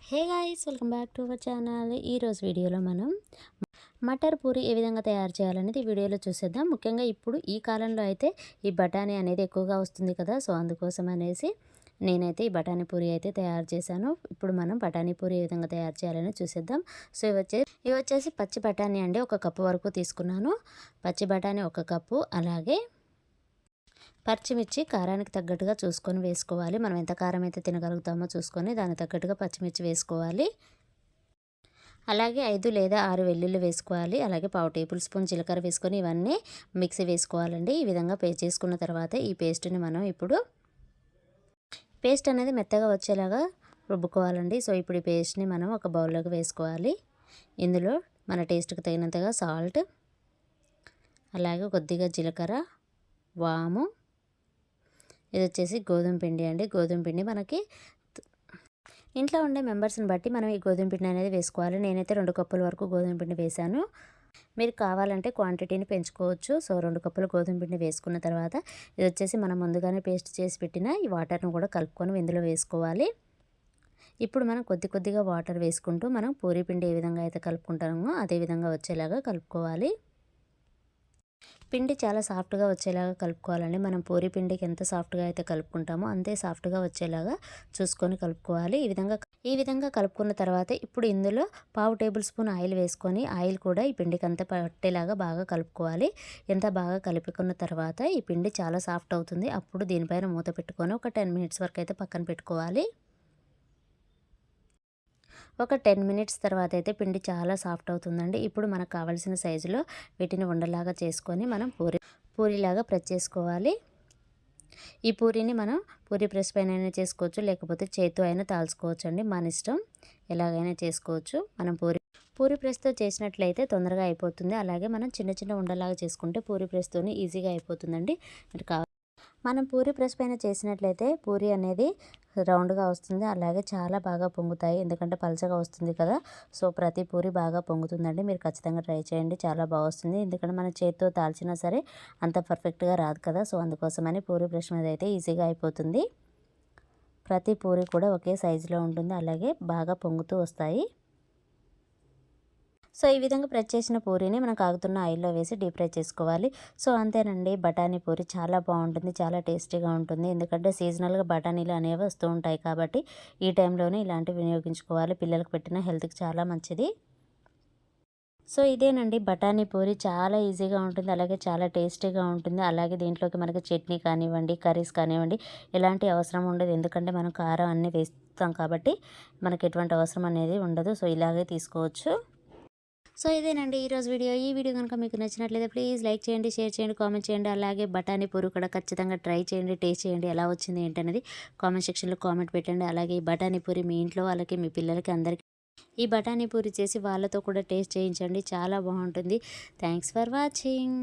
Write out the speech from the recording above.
Hey guys, welcome back to our channel. ఈరోజు వీడియోలో మనం మటర్ పూరి ఏ విధంగా తయారు చేయాలనేది ఈ వీడియోలో చూసేద్దాం. ముఖ్యంగా ఇప్పుడు ఈ కాలంలో అయితే ఈ బఠానీ అనేది ఎక్కువగా వస్తుంది కదా, సో అందుకోసం అనేసి నేనైతే ఈ బఠానీ పూరి అయితే తయారు చేశాను. ఇప్పుడు మనం బఠానీ పూరి ఏ విధంగా తయారు చేయాలని చూసేద్దాం. సో ఇవి వచ్చేసి పచ్చి బఠానీ అండి, 1 కప్పు వరకు తీసుకున్నాను. పచ్చి బఠానీ 1 కప్పు, అలాగే పచ్చిమిర్చి కారానికి తగ్గట్టుగా చూసుకొని వేసుకోవాలి. మనం ఎంత కారం అయితే తినగలుగుతామో చూసుకొని దానికి తగ్గట్టుగా పచ్చిమిర్చి వేసుకోవాలి. అలాగే 5 లేదా 6 వెల్లుల్లి వేసుకోవాలి. అలాగే 1/2 టేబుల్ స్పూన్ జీలకర్ర వేసుకొని ఇవన్నీ మిక్సీ వేసుకోవాలండి. ఈ విధంగా పేస్ట్ చేసుకున్న తర్వాత ఈ పేస్ట్ని మనం ఇప్పుడు పేస్ట్ అనేది మెత్తగా వచ్చేలాగా రుబ్బుకోవాలండి. సో ఇప్పుడు ఈ పేస్ట్ని మనం ఒక బౌల్లోకి వేసుకోవాలి. ఇందులో మన టేస్ట్కి తగినంతగా సాల్ట్, అలాగే కొద్దిగా జీలకర్ర, వాము, ఇది వచ్చేసి గోధుమ పిండి అండి. గోధుమ పిండి మనకి ఇంట్లో ఉండే మెంబర్స్ని బట్టి మనం ఈ గోధుమ పిండి అనేది వేసుకోవాలి. నేనైతే 2 కప్పుల వరకు గోధుమ పిండి వేశాను. మీరు కావాలంటే క్వాంటిటీని పెంచుకోవచ్చు. సో 2 కప్పుల గోధుమ పిండి వేసుకున్న తర్వాత ఇది వచ్చేసి మనం ముందుగానే పేస్ట్ చేసి పెట్టిన ఈ వాటర్ను కూడా కలుపుకొని ఇందులో వేసుకోవాలి. ఇప్పుడు మనం కొద్దిగా వాటర్ వేసుకుంటూ మనం పూరీ పిండి ఏ విధంగా అయితే కలుపుకుంటామో అదే విధంగా వచ్చేలాగా కలుపుకోవాలి. పిండి చాలా సాఫ్ట్గా వచ్చేలాగా కలుపుకోవాలండి. మనం పూరి పిండికి ఎంత సాఫ్ట్గా అయితే కలుపుకుంటామో అంతే సాఫ్ట్గా వచ్చేలాగా చూసుకొని కలుపుకోవాలి. ఈ విధంగా కలుపుకున్న తర్వాత ఇప్పుడు ఇందులో 1/2 టేబుల్ స్పూన్ ఆయిల్ వేసుకొని ఆయిల్ కూడా ఈ పిండికి అంతా పట్టేలాగా బాగా కలుపుకోవాలి. ఎంత బాగా కలుపుకున్న తర్వాత ఈ పిండి చాలా సాఫ్ట్ అవుతుంది. అప్పుడు దీనిపైన మూత పెట్టుకొని ఒక 10 మినిట్స్ వరకు అయితే పక్కన పెట్టుకోవాలి. ఒక 10 మినిట్స్ తర్వాత అయితే పిండి చాలా సాఫ్ట్ అవుతుందండి. ఇప్పుడు మనకు కావాల్సిన సైజులో వీటిని ఉండలాగా చేసుకొని మనం పూరిలాగా ప్రెస్ చేసుకోవాలి. ఈ పూరిని మనం పూరి ప్రెస్ పైన అయినా చేసుకోవచ్చు, లేకపోతే చేతితో అయినా తాల్చుకోవచ్చు అండి, మన ఇష్టం, ఎలాగైనా చేసుకోవచ్చు. మనం పూరి ప్రెస్తో చేసినట్లయితే తొందరగా అయిపోతుంది. అలాగే మనం చిన్న ఉండలాగా చేసుకుంటే పూరి ప్రెస్తోని ఈజీగా అయిపోతుందండి. మనం పూరి ప్రెస్ పైన చేసినట్లయితే పూరి అనేది రౌండ్గా వస్తుంది. అలాగే చాలా బాగా పొంగుతాయి, ఎందుకంటే పలచగా వస్తుంది కదా. సో ప్రతి పూరి బాగా పొంగుతుందండి. మీరు ఖచ్చితంగా ట్రై చేయండి, చాలా బాగా వస్తుంది. ఎందుకంటే మన చేతితో తాల్చినా సరే అంత పర్ఫెక్ట్గా రాదు కదా. సో అందుకోసమని పూరి ప్రెస్ మీద అయితే ఈజీగా అయిపోతుంది. ప్రతి పూరి కూడా ఒకే సైజులో ఉంటుంది, అలాగే బాగా పొంగుతూ వస్తాయి. సో ఈ విధంగా ప్రెస్ చేసిన పూరీని మనం కాగుతున్న ఆయిల్లో వేసి డీప్ ఫ్రై చేసుకోవాలి. సో అంతేనండి, బఠానీ పూరి చాలా బాగుంటుంది, చాలా టేస్టీగా ఉంటుంది. ఎందుకంటే సీజనల్గా బఠానీలు అనేవి వస్తూ ఉంటాయి కాబట్టి ఈ టైంలోనే ఇలాంటివి వినియోగించుకోవాలి. పిల్లలకు పెట్టిన హెల్త్కి చాలా మంచిది. సో ఇదేనండి బఠానీ పూరి, చాలా ఈజీగా ఉంటుంది, అలాగే చాలా టేస్టీగా ఉంటుంది. అలాగే దీంట్లోకి మనకి చట్నీ కానివ్వండి, కర్రీస్ కానివ్వండి ఎలాంటి అవసరం ఉండదు. ఎందుకంటే మనం కారం అన్నీ వేస్తాం కాబట్టి మనకి ఎటువంటి అవసరం అనేది ఉండదు. సో ఇలాగే తీసుకోవచ్చు. సో ఇదేనండి ఈరోజు వీడియో. ఈ వీడియో కనుక మీకు నచ్చినట్లయితే ప్లీజ్ లైక్ చేయండి, షేర్ చేయండి, కామెంట్ చేయండి. అలాగే బఠానీ పూరి కూడా ఖచ్చితంగా ట్రై చేయండి, టేస్ట్ చేయండి, ఎలా వచ్చింది ఏంటనేది కామెంట్ సెక్షన్లో కామెంట్ పెట్టండి. అలాగే ఈ బఠానీ పూరి మీ ఇంట్లో వాళ్ళకి, మీ పిల్లలకి, అందరికీ ఈ బఠానీ పూరి చేసి వాళ్ళతో కూడా టేస్ట్ చేయించండి, చాలా బాగుంటుంది. Thanks for watching.